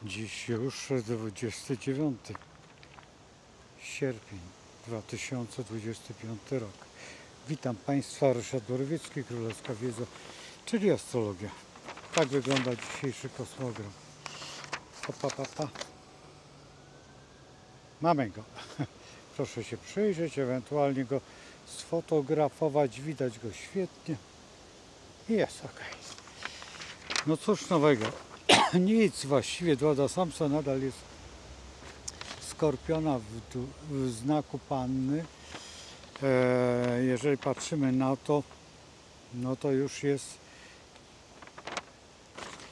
Dziś już 29 sierpień 2025 rok. Witam Państwa, Ryszard Borowiecki, Królewska Wiedza, czyli astrologia. Tak wygląda dzisiejszy kosmogram. Pa. Mamy go. Proszę się przyjrzeć, ewentualnie go sfotografować. Widać go świetnie. I jest ok. No cóż nowego. Nic właściwie. Dwada Samca nadal jest Skorpiona w znaku Panny. Jeżeli patrzymy na to, no to już jest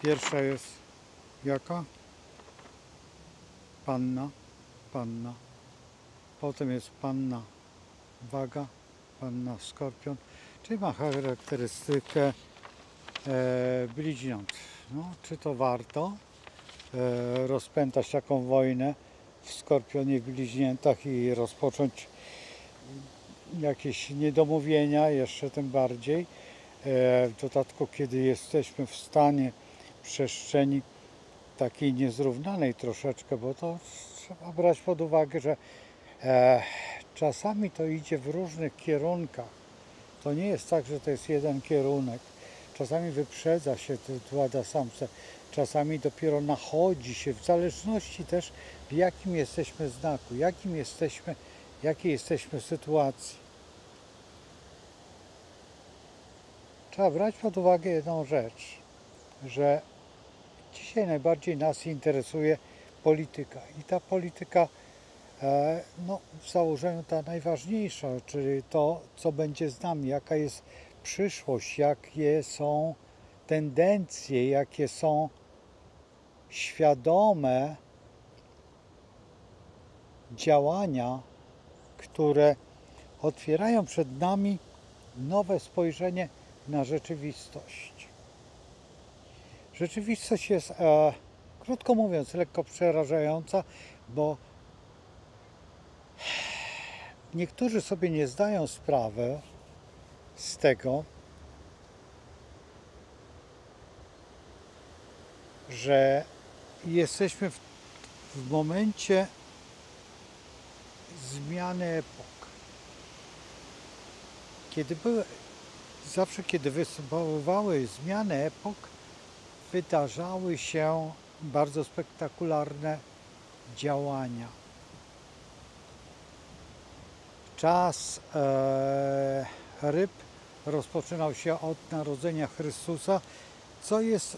pierwsza jest jaka? Panna. Potem jest Panna Waga, Panna Skorpion, czyli ma charakterystykę bliźniąt. No, czy to warto rozpętać taką wojnę w Skorpionie, w bliźniętach i rozpocząć jakieś niedomówienia, jeszcze tym bardziej. W dodatku, kiedy jesteśmy w stanie przestrzeni takiej niezrównanej troszeczkę, bo to trzeba brać pod uwagę, że czasami to idzie w różnych kierunkach. To nie jest tak, że to jest jeden kierunek. Czasami wyprzedza się Dwada Samce, czasami dopiero nachodzi się, w zależności też w jakim jesteśmy znaku, jakiej jesteśmy sytuacji. Trzeba brać pod uwagę jedną rzecz, że dzisiaj najbardziej nas interesuje polityka i ta polityka no, w założeniu ta najważniejsza, czyli to, co będzie z nami, jaka jest przyszłość, jakie są tendencje, jakie są świadome działania, które otwierają przed nami nowe spojrzenie na rzeczywistość. Rzeczywistość jest, krótko mówiąc, lekko przerażająca, bo niektórzy sobie nie zdają sprawy z tego, że jesteśmy w momencie zmiany epok. Zawsze kiedy występowały zmiany epok, wydarzały się bardzo spektakularne działania. Czas ryb rozpoczynał się od narodzenia Chrystusa, co jest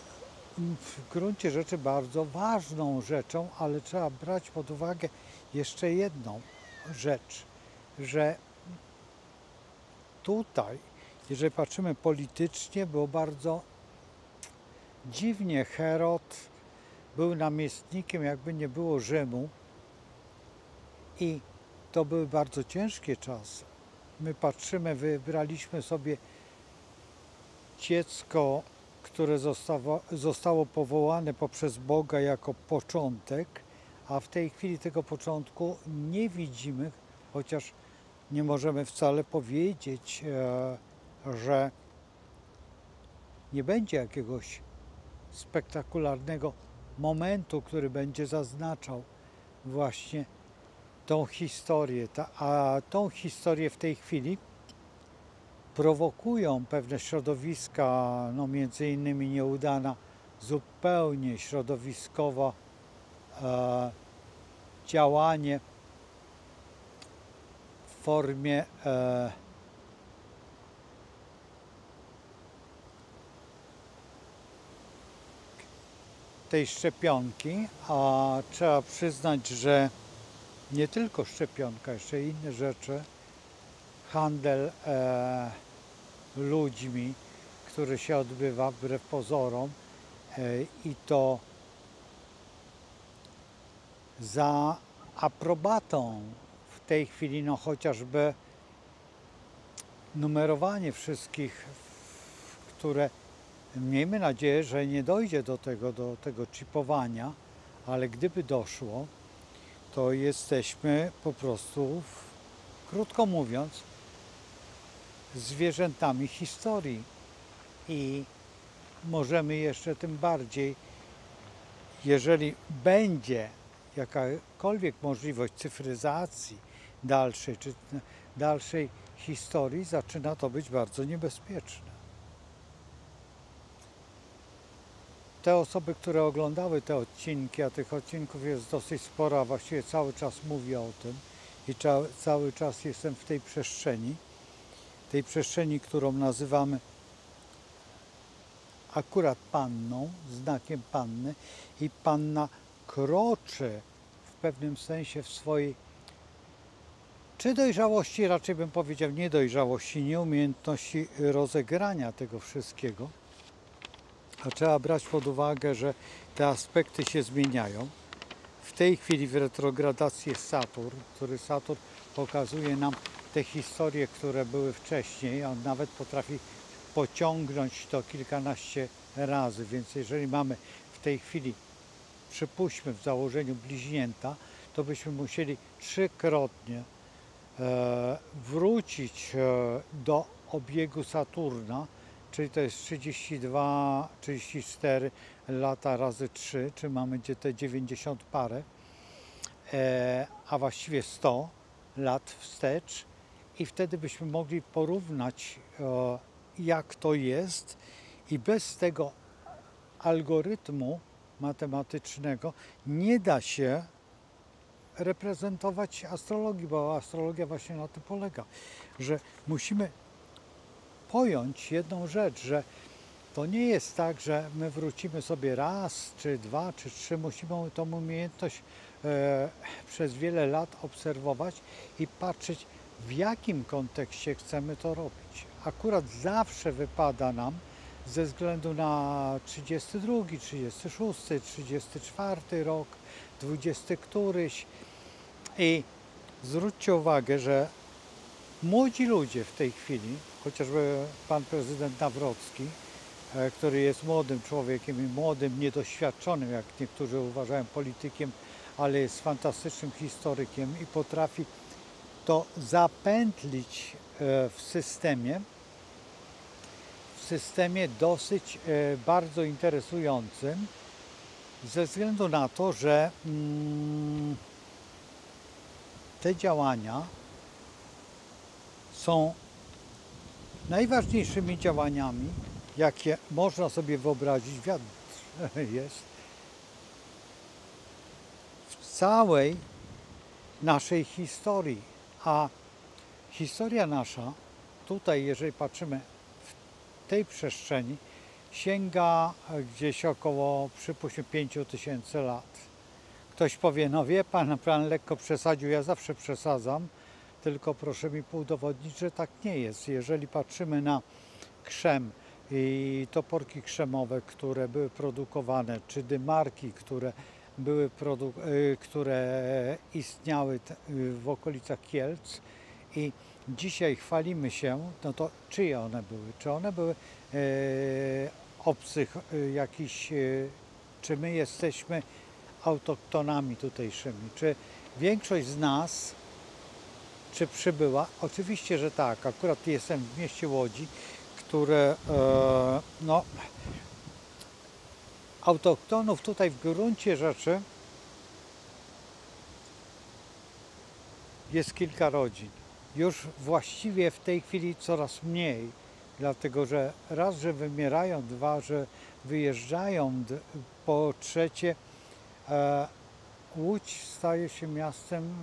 w gruncie rzeczy bardzo ważną rzeczą, ale trzeba brać pod uwagę jeszcze jedną rzecz, że tutaj, jeżeli patrzymy politycznie, było bardzo dziwnie. Herod był namiestnikiem, jakby nie było Rzymu, i to były bardzo ciężkie czasy. My patrzymy, wybraliśmy sobie dziecko, które zostało powołane poprzez Boga jako początek, a w tej chwili tego początku nie widzimy, chociaż nie możemy wcale powiedzieć, że nie będzie jakiegoś spektakularnego momentu, który będzie zaznaczał właśnie tą historię. A tą historię w tej chwili prowokują pewne środowiska, no między innymi nieudana zupełnie środowiskowo działanie w formie tej szczepionki, a trzeba przyznać, że nie tylko szczepionka, jeszcze inne rzeczy, handel ludźmi, który się odbywa wbrew pozorom, i to za aprobatą w tej chwili, no chociażby numerowanie wszystkich, które, miejmy nadzieję, że nie dojdzie do tego czipowania, ale gdyby doszło, to jesteśmy po prostu, krótko mówiąc, zwierzętami historii i możemy jeszcze tym bardziej jeżeli będzie jakakolwiek możliwość cyfryzacji dalszej, czy dalszej historii, zaczyna to być bardzo niebezpieczne. Te osoby, które oglądały te odcinki, a tych odcinków jest dosyć sporo, a właściwie cały czas mówię o tym i cały czas jestem w tej przestrzeni, którą nazywamy akurat panną, znakiem panny, i panna kroczy w pewnym sensie w swojej czy dojrzałości, raczej bym powiedział niedojrzałości, nieumiejętności rozegrania tego wszystkiego. A trzeba brać pod uwagę, że te aspekty się zmieniają. W tej chwili w retrogradacji jest Saturn, Saturn pokazuje nam te historie, które były wcześniej. On nawet potrafi pociągnąć to kilkanaście razy, więc jeżeli mamy w tej chwili, przypuśćmy w założeniu bliźnięta, to byśmy musieli trzykrotnie wrócić do obiegu Saturna, czyli to jest 32, 34 lata razy 3, czy mamy gdzie te 90 parę, a właściwie 100 lat wstecz, i wtedy byśmy mogli porównać, jak to jest, i bez tego algorytmu matematycznego nie da się reprezentować astrologii, bo astrologia właśnie na tym polega, że musimy pojąć jedną rzecz, że to nie jest tak, że my wrócimy sobie raz, czy dwa, czy trzy. Musimy tą umiejętność przez wiele lat obserwować i patrzeć, w jakim kontekście chcemy to robić. Akurat zawsze wypada nam, ze względu na 32, 36, 34 rok, 20 któryś, i zwróćcie uwagę, że młodzi ludzie w tej chwili, chociażby pan prezydent Nawrocki, który jest młodym człowiekiem i młodym, niedoświadczonym, jak niektórzy uważają, politykiem, ale jest fantastycznym historykiem i potrafi to zapętlić w systemie dosyć bardzo interesującym, ze względu na to, że te działania są najważniejszymi działaniami, jakie można sobie wyobrazić, wiatr jest, w całej naszej historii. A historia nasza, tutaj jeżeli patrzymy w tej przestrzeni, sięga gdzieś około, przypuśćmy, 5000 lat. Ktoś powie, no wie pan lekko przesadził, ja zawsze przesadzam, tylko proszę mi udowodnić, że tak nie jest. Jeżeli patrzymy na krzem i toporki krzemowe, które były produkowane, czy dymarki, które istniały w okolicach Kielc, i dzisiaj chwalimy się, no to czyje one były? Czy one były obcych jakichś, czy my jesteśmy autochtonami tutejszymi? Czy większość z nas, czy przybyła? Oczywiście, że tak. Akurat jestem w mieście Łodzi, które no, autochtonów tutaj w gruncie rzeczy jest kilka rodzin. Już właściwie w tej chwili coraz mniej, dlatego że raz, że wymierają, dwa, że wyjeżdżają, po trzecie Łódź staje się miastem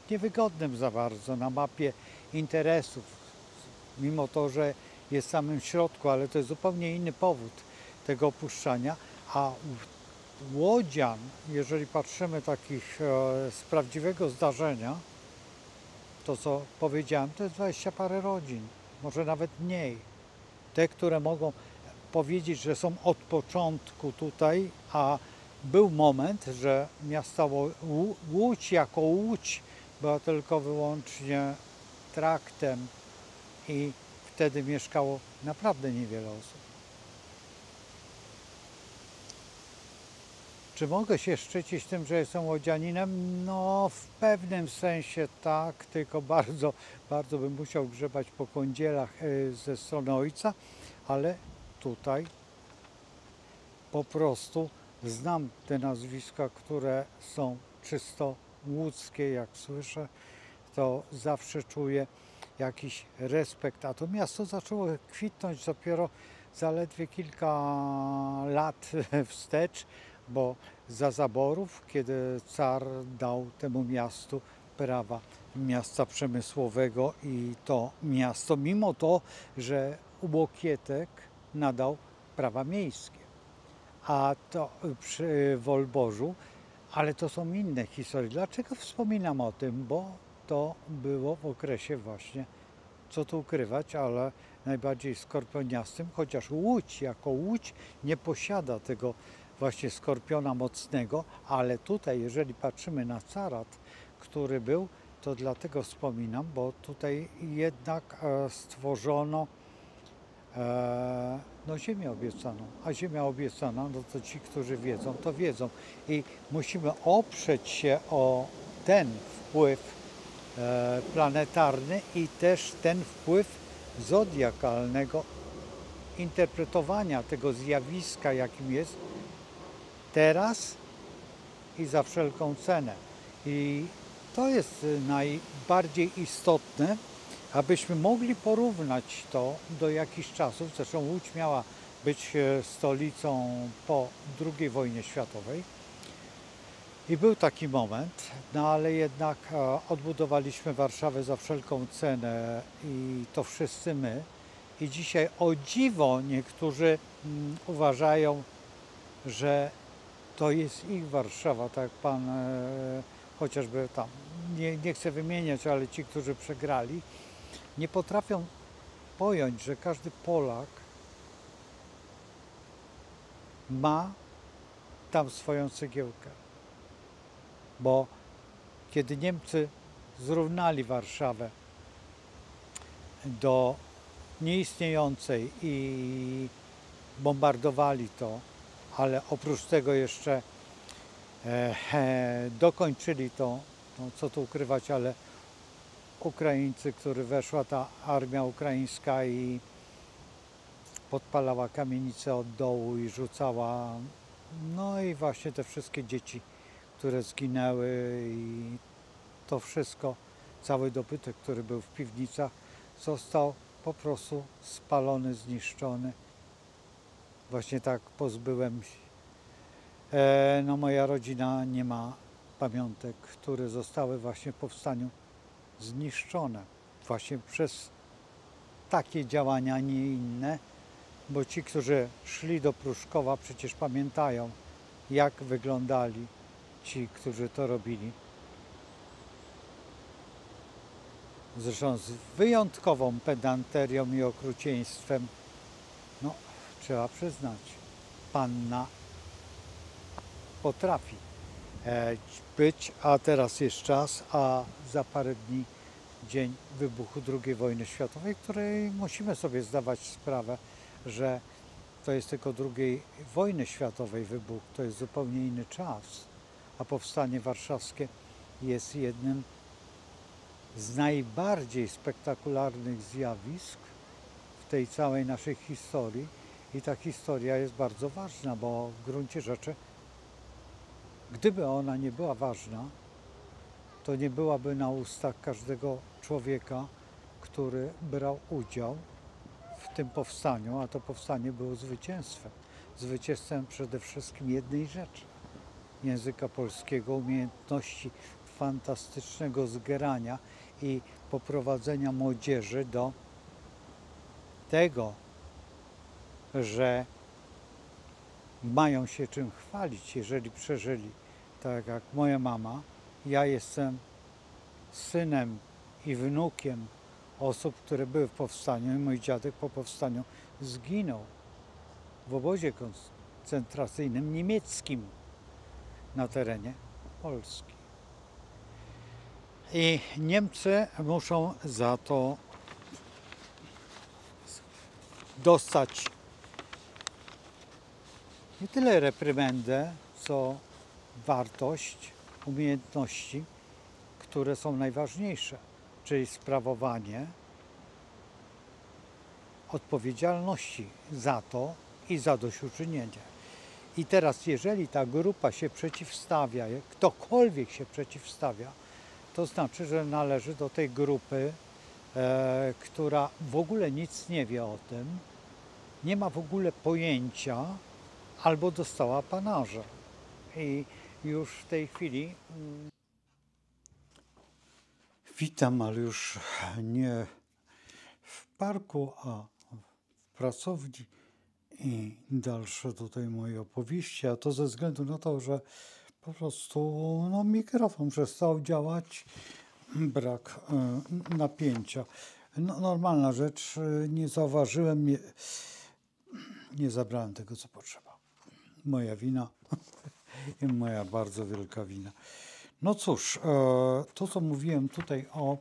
niewygodnym za bardzo na mapie interesów, mimo to, że jest w samym środku, ale to jest zupełnie inny powód tego opuszczania, a łodzian, jeżeli patrzymy takich z prawdziwego zdarzenia, to co powiedziałem, to jest 20 parę rodzin, może nawet mniej. Te, które mogą powiedzieć, że są od początku tutaj, a był moment, że miasta Łódź jako Łódź była tylko wyłącznie traktem i wtedy mieszkało naprawdę niewiele osób. Czy mogę się szczycić tym, że jestem łodzianinem? No, w pewnym sensie tak, tylko bardzo, bardzo bym musiał grzebać po kądzielach ze strony ojca, ale tutaj po prostu znam te nazwiska, które są czysto łódzkie. Jak słyszę, to zawsze czuję jakiś respekt. A to miasto zaczęło kwitnąć dopiero zaledwie kilka lat wstecz, bo za zaborów, kiedy car dał temu miastu prawa miasta przemysłowego i to miasto, mimo to, że Łokietek nadał prawa miejskie, a to przy Wolborzu, ale to są inne historie. Dlaczego wspominam o tym? Bo to było w okresie właśnie, co tu ukrywać, ale najbardziej skorpioniastym, chociaż Łódź jako Łódź nie posiada tego właśnie skorpiona mocnego, ale tutaj, jeżeli patrzymy na carat, który był, to dlatego wspominam, bo tutaj jednak stworzono no ziemię obiecaną, a ziemia obiecana, no to ci, którzy wiedzą, to wiedzą i musimy oprzeć się o ten wpływ planetarny i też ten wpływ zodiakalnego interpretowania tego zjawiska, jakim jest teraz i za wszelką cenę. I to jest najbardziej istotne, abyśmy mogli porównać to do jakichś czasów. Zresztą Łódź miała być stolicą po II wojnie światowej. I był taki moment, no ale jednak odbudowaliśmy Warszawę za wszelką cenę i to wszyscy my. I dzisiaj o dziwo niektórzy uważają, że to jest ich Warszawa, tak jak pan chociażby tam, nie chcę wymieniać, ale ci, którzy przegrali, nie potrafią pojąć, że każdy Polak ma tam swoją cegiełkę. Bo kiedy Niemcy zrównali Warszawę do nieistniejącej i bombardowali to, ale oprócz tego jeszcze dokończyli to, no co tu ukrywać, ale Ukraińcy, który weszła ta armia ukraińska i podpalała kamienice od dołu i rzucała, no i właśnie te wszystkie dzieci, które zginęły i to wszystko, cały dobytek, który był w piwnicach, został po prostu spalony, zniszczony. Właśnie tak pozbyłem się. No moja rodzina nie ma pamiątek, które zostały właśnie w powstaniu zniszczone. Właśnie przez takie działania, nie inne, bo ci, którzy szli do Pruszkowa, przecież pamiętają, jak wyglądali ci, którzy to robili. Zresztą z wyjątkową pedanterią i okrucieństwem, no trzeba przyznać, panna potrafi być, a teraz jest czas, a za parę dni dzień wybuchu II wojny światowej, której musimy sobie zdawać sprawę, że to jest tylko II wojny światowej wybuch, to jest zupełnie inny czas, a powstanie warszawskie jest jednym z najbardziej spektakularnych zjawisk w tej całej naszej historii i ta historia jest bardzo ważna, bo w gruncie rzeczy, gdyby ona nie była ważna, to nie byłaby na ustach każdego człowieka, który brał udział w tym powstaniu, a to powstanie było zwycięstwem. Zwycięstwem przede wszystkim jednej rzeczy: języka polskiego, umiejętności fantastycznego zgrania i poprowadzenia młodzieży do tego, że mają się czym chwalić, jeżeli przeżyli. Tak jak moja mama, ja jestem synem i wnukiem osób, które były w powstaniu i mój dziadek po powstaniu zginął w obozie koncentracyjnym niemieckim na terenie Polski. I Niemcy muszą za to dostać nie tyle reprymendę, co wartość, umiejętności, które są najważniejsze, czyli sprawowanie odpowiedzialności za to i zadośćuczynienie. I teraz, jeżeli ta grupa się przeciwstawia, ktokolwiek się przeciwstawia, to znaczy, że należy do tej grupy, która w ogóle nic nie wie o tym, nie ma w ogóle pojęcia, albo dostała panarza. I już w tej chwili witam, ale już nie w parku, a w pracowni i dalsze tutaj moje opowieści, a to ze względu na to, że po prostu mikrofon przestał działać, brak napięcia. Normalna rzecz, nie zauważyłem, nie zabrałem tego, co potrzeba. Moja wina i moja bardzo wielka wina. No cóż, to co mówiłem tutaj o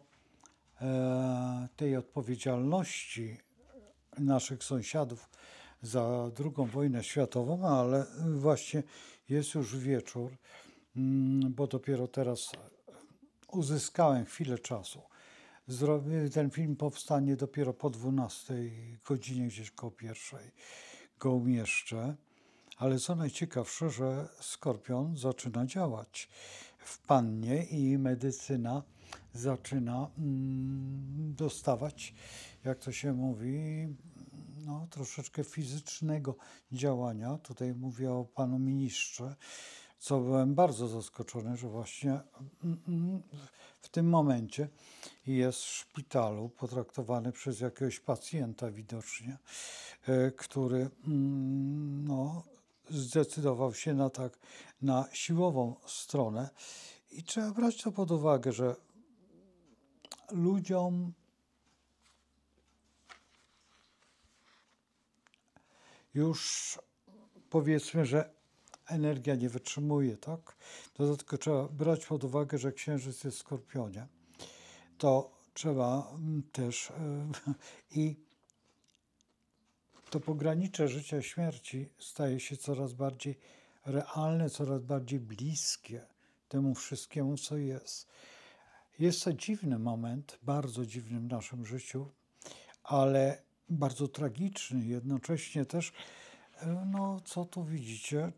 tej odpowiedzialności naszych sąsiadów za II wojnę światową, ale właśnie jest już wieczór, bo dopiero teraz uzyskałem chwilę czasu. Ten film powstanie dopiero po 12 godzinie, gdzieś koło 1 go umieszczę. Ale co najciekawsze, że skorpion zaczyna działać w pannie i medycyna zaczyna dostawać, jak to się mówi, troszeczkę fizycznego działania. Tutaj mówię o panu ministrze, co byłem bardzo zaskoczony, że właśnie w tym momencie jest w szpitalu potraktowany przez jakiegoś pacjenta widocznie, który zdecydował się na siłową stronę. I trzeba brać to pod uwagę, że ludziom już powiedzmy, że energia nie wytrzymuje, tak? To tylko trzeba brać pod uwagę, że księżyc jest w Skorpionie. To trzeba też i to pogranicze życia i śmierci staje się coraz bardziej realne, coraz bardziej bliskie temu wszystkiemu, co jest. Jest to dziwny moment, bardzo dziwny w naszym życiu, ale bardzo tragiczny. Jednocześnie też, co tu widzicie,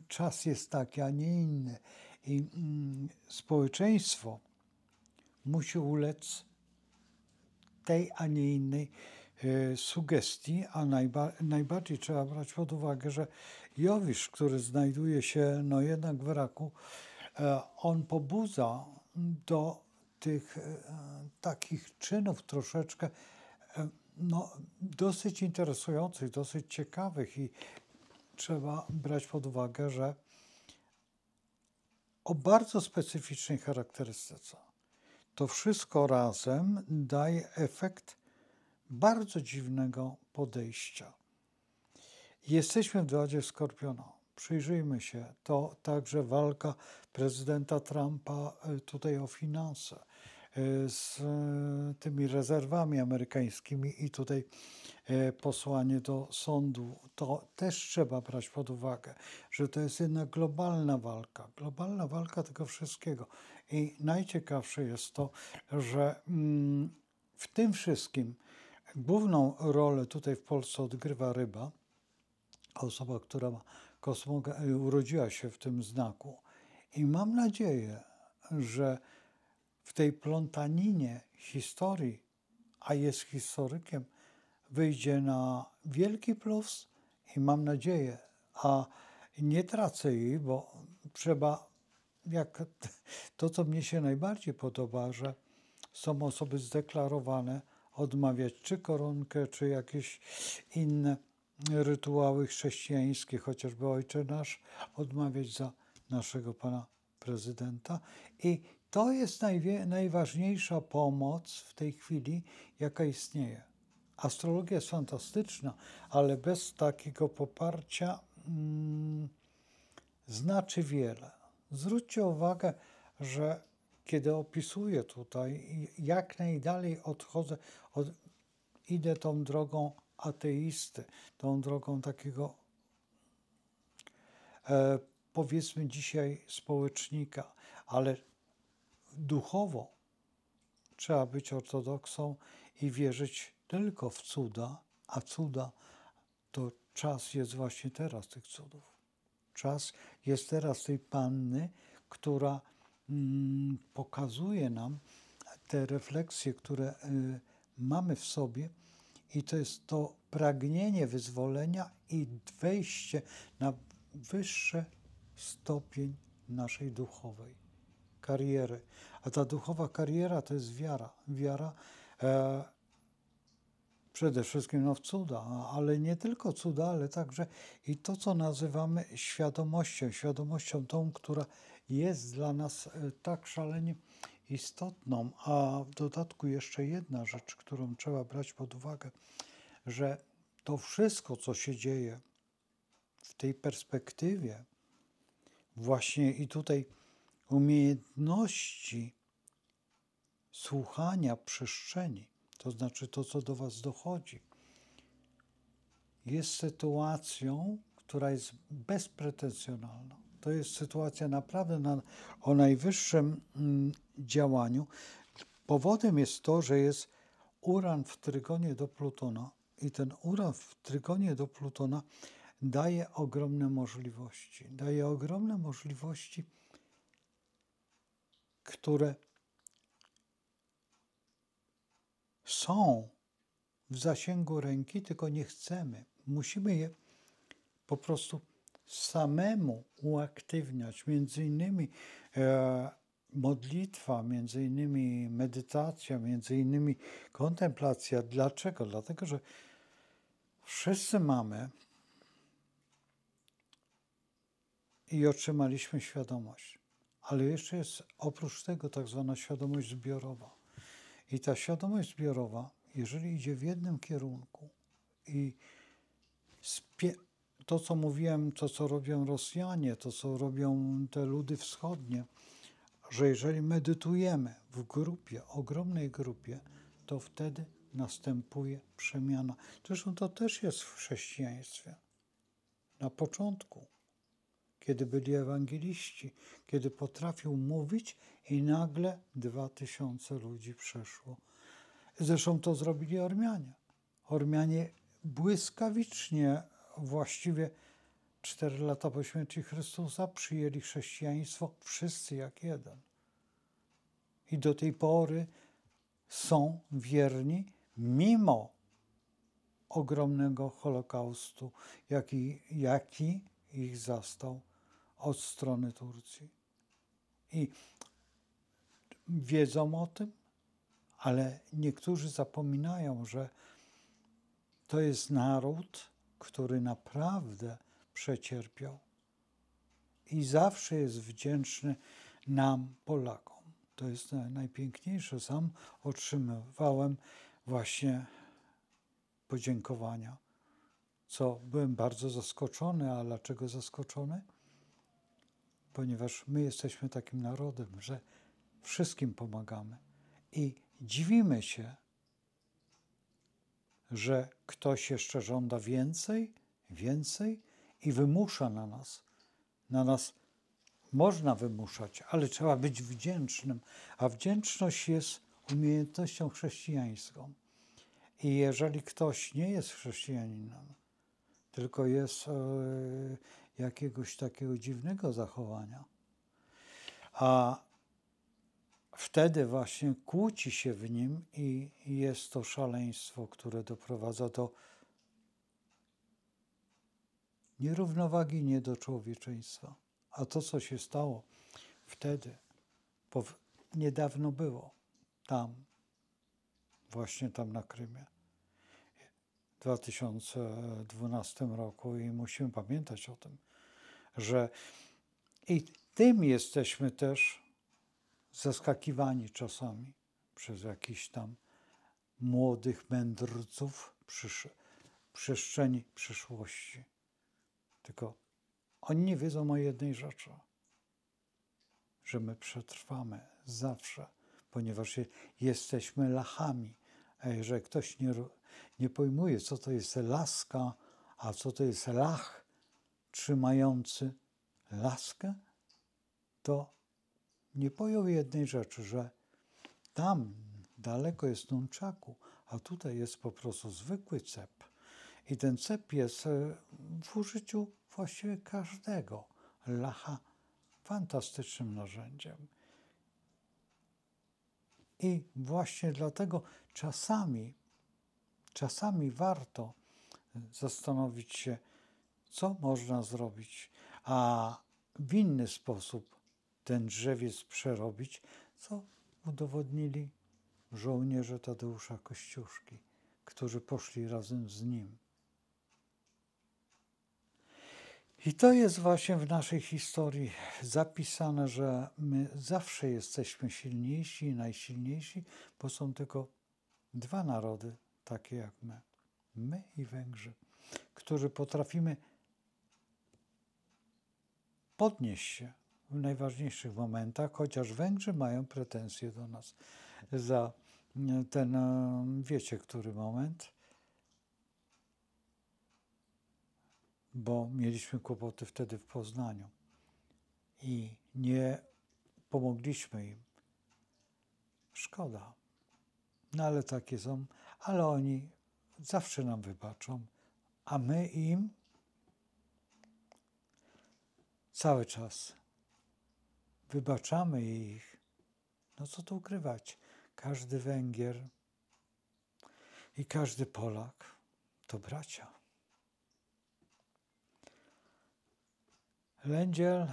czas jest taki, a nie inny. I społeczeństwo musi ulec tej, a nie innej sugestii, a najbardziej trzeba brać pod uwagę, że Jowisz, który znajduje się jednak w raku, on pobudza do tych takich czynów troszeczkę dosyć interesujących, dosyć ciekawych i trzeba brać pod uwagę, że o bardzo specyficznej charakterystyce. To wszystko razem daje efekt bardzo dziwnego podejścia. Jesteśmy w Dradzie Skorpiona. Przyjrzyjmy się. To także walka prezydenta Trumpa tutaj o finanse z tymi rezerwami amerykańskimi i tutaj posłanie do sądu. To też trzeba brać pod uwagę, że to jest jednak globalna walka tego wszystkiego. I najciekawsze jest to, że w tym wszystkim główną rolę tutaj w Polsce odgrywa ryba, osoba, która ma urodziła się w tym znaku. I mam nadzieję, że w tej plątaninie historii, a jest historykiem, wyjdzie na wielki plus i mam nadzieję, a nie tracę jej, bo trzeba, jak to, co mnie się najbardziej podoba, że są osoby zdeklarowane odmawiać czy koronkę, czy jakieś inne rytuały chrześcijańskie, chociażby Ojcze Nasz, odmawiać za naszego Pana Prezydenta. I to jest najważniejsza pomoc w tej chwili, jaka istnieje. Astrologia jest fantastyczna, ale bez takiego poparcia znaczy wiele. Zwróćcie uwagę, że kiedy opisuję tutaj, jak najdalej idę tą drogą ateisty, tą drogą takiego powiedzmy dzisiaj społecznika, ale duchowo trzeba być ortodoksą i wierzyć tylko w cuda, a cuda to czas jest właśnie teraz tych cudów. Czas jest teraz tej Panny, która pokazuje nam te refleksje, które mamy w sobie, i to jest to pragnienie wyzwolenia i wejście na wyższy stopień naszej duchowej kariery. A ta duchowa kariera to jest wiara. Wiara przede wszystkim w cuda, ale nie tylko cuda, ale także i to, co nazywamy świadomością. Świadomością tą, która jest dla nas tak szalenie istotną. A w dodatku jeszcze jedna rzecz, którą trzeba brać pod uwagę, że to wszystko, co się dzieje w tej perspektywie, właśnie i tutaj umiejętności słuchania przestrzeni, to znaczy to, co do Was dochodzi, jest sytuacją, która jest bezpretensjonalna. To jest sytuacja naprawdę o najwyższym działaniu. Powodem jest to, że jest Uran w trygonie do Plutona i ten Uran w trygonie do Plutona daje ogromne możliwości. Daje ogromne możliwości, które są w zasięgu ręki, tylko nie chcemy. Musimy je po prostu samemu uaktywniać. Między innymi modlitwa, między innymi medytacja, między innymi kontemplacja. Dlaczego? Dlatego, że wszyscy mamy i otrzymaliśmy świadomość. Ale jeszcze jest oprócz tego tak zwana świadomość zbiorowa. I ta świadomość zbiorowa, jeżeli idzie w jednym kierunku i to, co mówiłem, to, co robią Rosjanie, to, co robią te ludy wschodnie, że jeżeli medytujemy w grupie, ogromnej grupie, to wtedy następuje przemiana. Zresztą to też jest w chrześcijaństwie. Na początku, kiedy byli ewangeliści, kiedy potrafił mówić i nagle 2000 ludzi przeszło. Zresztą to zrobili Ormianie. Ormianie błyskawicznie, właściwie 4 lata po śmierci Chrystusa, przyjęli chrześcijaństwo wszyscy jak jeden. I do tej pory są wierni mimo ogromnego Holokaustu, jaki ich zastał od strony Turcji. I wiedzą o tym, ale niektórzy zapominają, że to jest naród, który naprawdę przecierpiał i zawsze jest wdzięczny nam, Polakom. To jest najpiękniejsze. Sam otrzymywałem właśnie podziękowania, co byłem bardzo zaskoczony. A dlaczego zaskoczony? Ponieważ my jesteśmy takim narodem, że wszystkim pomagamy i dziwimy się, że ktoś jeszcze żąda więcej i wymusza na nas. Na nas można wymuszać, ale trzeba być wdzięcznym, a wdzięczność jest umiejętnością chrześcijańską. I jeżeli ktoś nie jest chrześcijaninem, tylko jest jakiegoś takiego dziwnego zachowania, a wtedy właśnie kłóci się w nim i jest to szaleństwo, które doprowadza do nierównowagi, nie do człowieczeństwa. A to, co się stało wtedy, niedawno było tam, właśnie tam na Krymie, w 2012 roku i musimy pamiętać o tym, że i tym jesteśmy też zaskakiwani czasami przez jakichś tam młodych mędrców przestrzeni przyszłości. Tylko oni nie wiedzą o jednej rzeczy, że my przetrwamy zawsze, ponieważ jesteśmy lachami. A jeżeli ktoś nie pojmuje, co to jest laska, a co to jest lach trzymający laskę, to nie pojął jednej rzeczy, że tam daleko jest nunchaku, a tutaj jest po prostu zwykły cep. I ten cep jest w użyciu właściwie każdego lacha fantastycznym narzędziem. I właśnie dlatego czasami warto zastanowić się, co można zrobić, a w inny sposób ten drzewiec przerobić, co udowodnili żołnierze Tadeusza Kościuszki, którzy poszli razem z nim. I to jest właśnie w naszej historii zapisane, że my zawsze jesteśmy silniejsi i najsilniejsi, bo są tylko dwa narody takie jak my. My i Węgrzy, którzy potrafimy podnieść się w najważniejszych momentach, chociaż Węgrzy mają pretensje do nas za ten, wiecie, który moment, bo mieliśmy kłopoty wtedy w Poznaniu i nie pomogliśmy im. Szkoda. No ale takie są, ale oni zawsze nam wybaczą, a my im cały czas wybaczamy ich. No co tu ukrywać? Każdy Węgier i każdy Polak to bracia. Lędziel,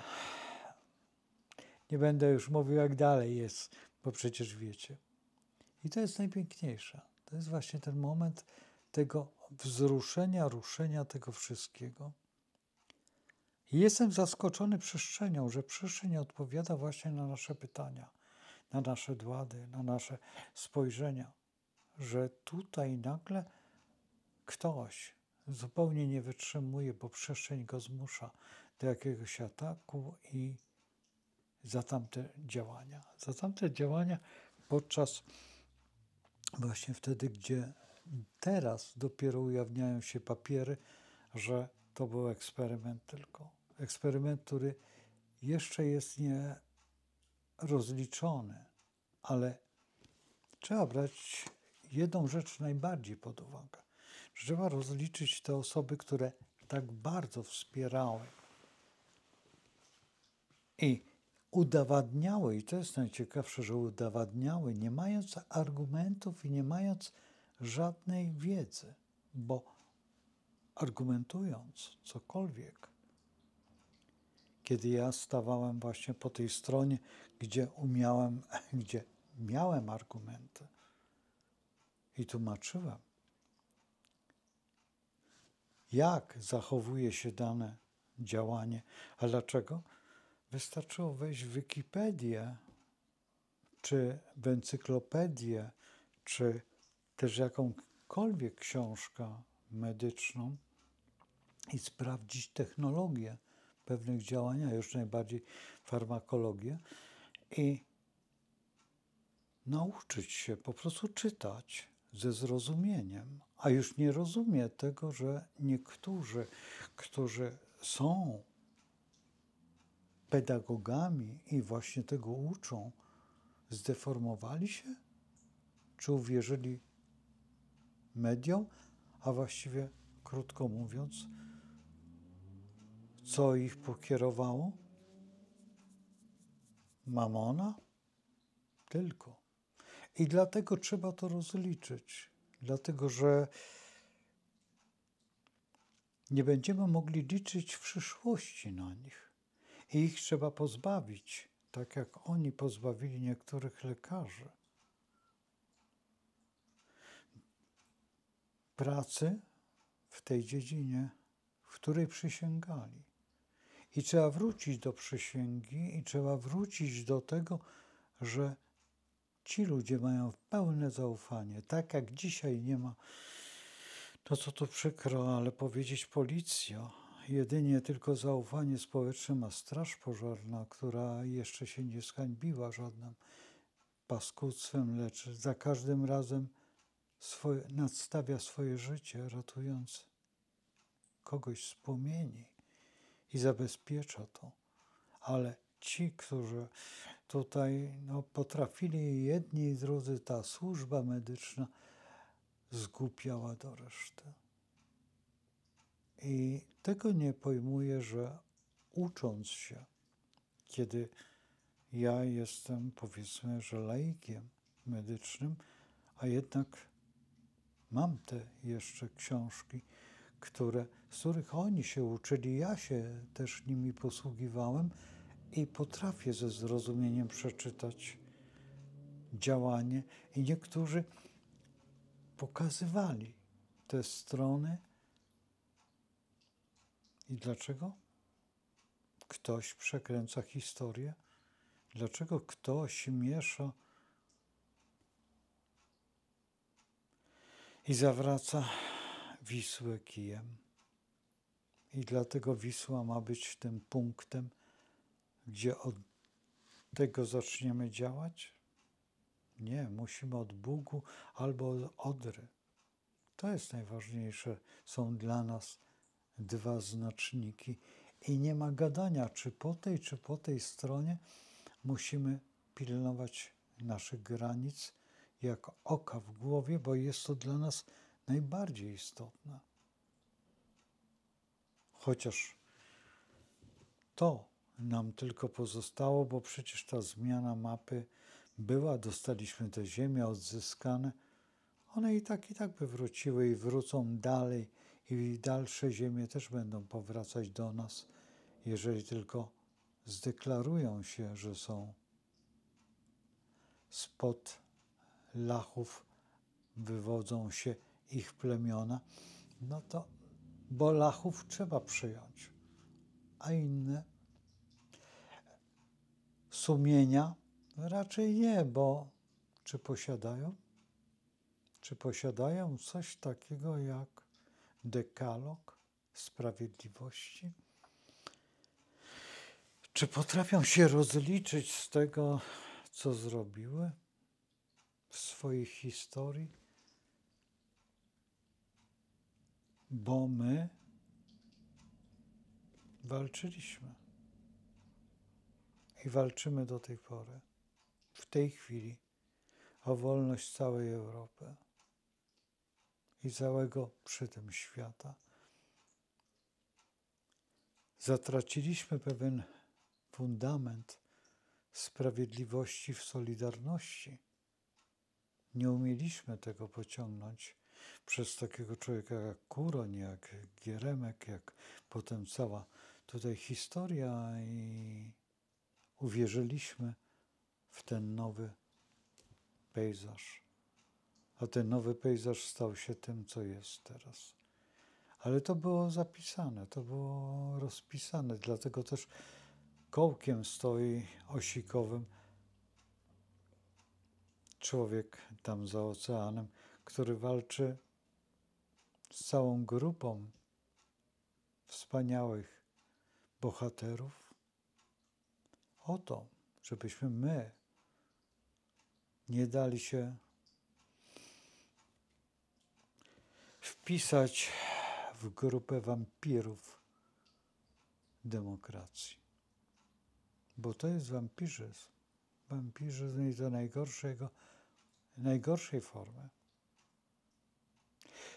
nie będę już mówił jak dalej jest, bo przecież wiecie. I to jest najpiękniejsze. To jest właśnie ten moment tego wzruszenia, ruszenia tego wszystkiego. I jestem zaskoczony przestrzenią, że przestrzeń odpowiada właśnie na nasze pytania, na nasze dłady, na nasze spojrzenia. Że tutaj nagle ktoś zupełnie nie wytrzymuje, bo przestrzeń go zmusza do jakiegoś ataku i za tamte działania podczas właśnie wtedy, gdzie teraz dopiero ujawniają się papiery, że to był eksperyment tylko. Eksperyment, który jeszcze jest nie rozliczony, ale trzeba brać jedną rzecz najbardziej pod uwagę. Trzeba rozliczyć te osoby, które tak bardzo wspierały i udowadniały, i to jest najciekawsze, że udowadniały, nie mając argumentów i nie mając żadnej wiedzy, bo argumentując cokolwiek, kiedy ja stawałem właśnie po tej stronie, gdzie miałem argumenty i tłumaczyłem, jak zachowuje się dane działanie. A dlaczego? Wystarczyło wejść w Wikipedię, czy w encyklopedię, czy też jakąkolwiek książkę medyczną i sprawdzić technologię pewnych działań, a już najbardziej farmakologię i nauczyć się po prostu czytać ze zrozumieniem, a już nie rozumie tego, że niektórzy, którzy są pedagogami i właśnie tego uczą, zdeformowali się, czy uwierzyli mediom, a właściwie, krótko mówiąc, co ich pokierowało? Mamona? Tylko. I dlatego trzeba to rozliczyć. Dlatego, że nie będziemy mogli liczyć w przyszłości na nich. I ich trzeba pozbawić, tak jak oni pozbawili niektórych lekarzy. Pracy w tej dziedzinie, w której przysięgali. I trzeba wrócić do przysięgi i trzeba wrócić do tego, że ci ludzie mają pełne zaufanie. Tak jak dzisiaj nie ma, to co tu przykro, ale powiedzieć policja, jedynie tylko zaufanie społeczne ma Straż Pożarna, która jeszcze się nie zhańbiła żadnym paskudztwem, lecz za każdym razem nadstawia swoje życie, ratując kogoś z płomieni i zabezpiecza to. Ale ci, którzy tutaj potrafili, jedni i drudzy, ta służba medyczna zgłupiała do reszty. I tego nie pojmuję, że ucząc się, kiedy ja jestem, powiedzmy, że laikiem medycznym, a jednak mam te jeszcze książki, z których oni się uczyli, ja się też nimi posługiwałem i potrafię ze zrozumieniem przeczytać działanie. I niektórzy pokazywali te strony. I dlaczego? Ktoś przekręca historię? Dlaczego ktoś miesza i zawraca Wisłę kijem? I dlatego Wisła ma być tym punktem, gdzie od tego zaczniemy działać? Nie, musimy od Bugu albo od Odry. To jest najważniejsze. Są dla nas dwa znaczniki. I nie ma gadania, czy po tej stronie. Musimy pilnować naszych granic jak oka w głowie, bo jest to dla nas najbardziej istotne. Chociaż to nam tylko pozostało, bo przecież ta zmiana mapy była, dostaliśmy te ziemie odzyskane, one i tak by wróciły i wrócą dalej i dalsze ziemie też będą powracać do nas, jeżeli tylko zdeklarują się, że są spod Lachów, wywodzą się ich plemiona, no to, bo Lachów trzeba przyjąć, a inne sumienia raczej nie, bo czy posiadają? Czy posiadają coś takiego jak dekalog sprawiedliwości? Czy potrafią się rozliczyć z tego, co zrobiły w swojej historii? Bo my walczyliśmy i walczymy do tej pory, w tej chwili, o wolność całej Europy i całego przy tym świata. Zatraciliśmy pewien fundament sprawiedliwości w Solidarności. Nie umieliśmy tego pociągnąć przez takiego człowieka jak Kuroń, jak Gieremek, jak potem cała tutaj historia i uwierzyliśmy w ten nowy pejzaż. A ten nowy pejzaż stał się tym, co jest teraz. Ale to było zapisane, to było rozpisane, dlatego też kołkiem stoi osikowym człowiek tam za oceanem, który walczy z całą grupą wspaniałych bohaterów o to, żebyśmy my nie dali się wpisać w grupę wampirów demokracji. Bo to jest wampirzyzm. Wampirzyzm i to najgorszej formy.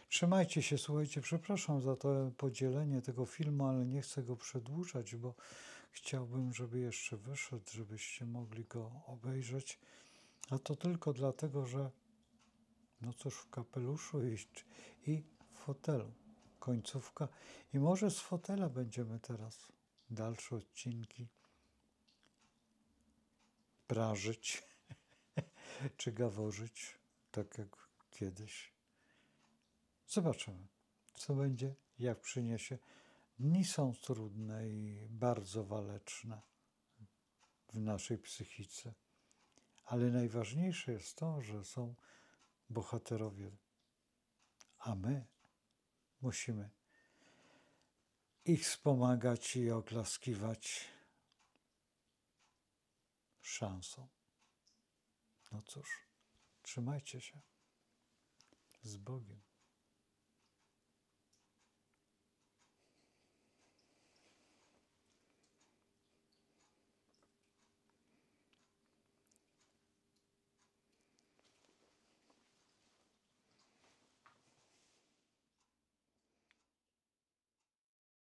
Trzymajcie się, słuchajcie, przepraszam za to podzielenie tego filmu, ale nie chcę go przedłużać, bo chciałbym, żeby jeszcze wyszedł, żebyście mogli go obejrzeć. A to tylko dlatego, że no cóż, w kapeluszu i w fotelu. Końcówka. I może z fotela będziemy teraz dalsze odcinki prażyć czy gaworzyć, tak jak kiedyś. Zobaczymy, co będzie, jak przyniesie. Dni są trudne i bardzo waleczne w naszej psychice. Ale najważniejsze jest to, że są bohaterowie, a my musimy ich wspomagać i oklaskiwać szansą. No cóż, trzymajcie się. Z Bogiem.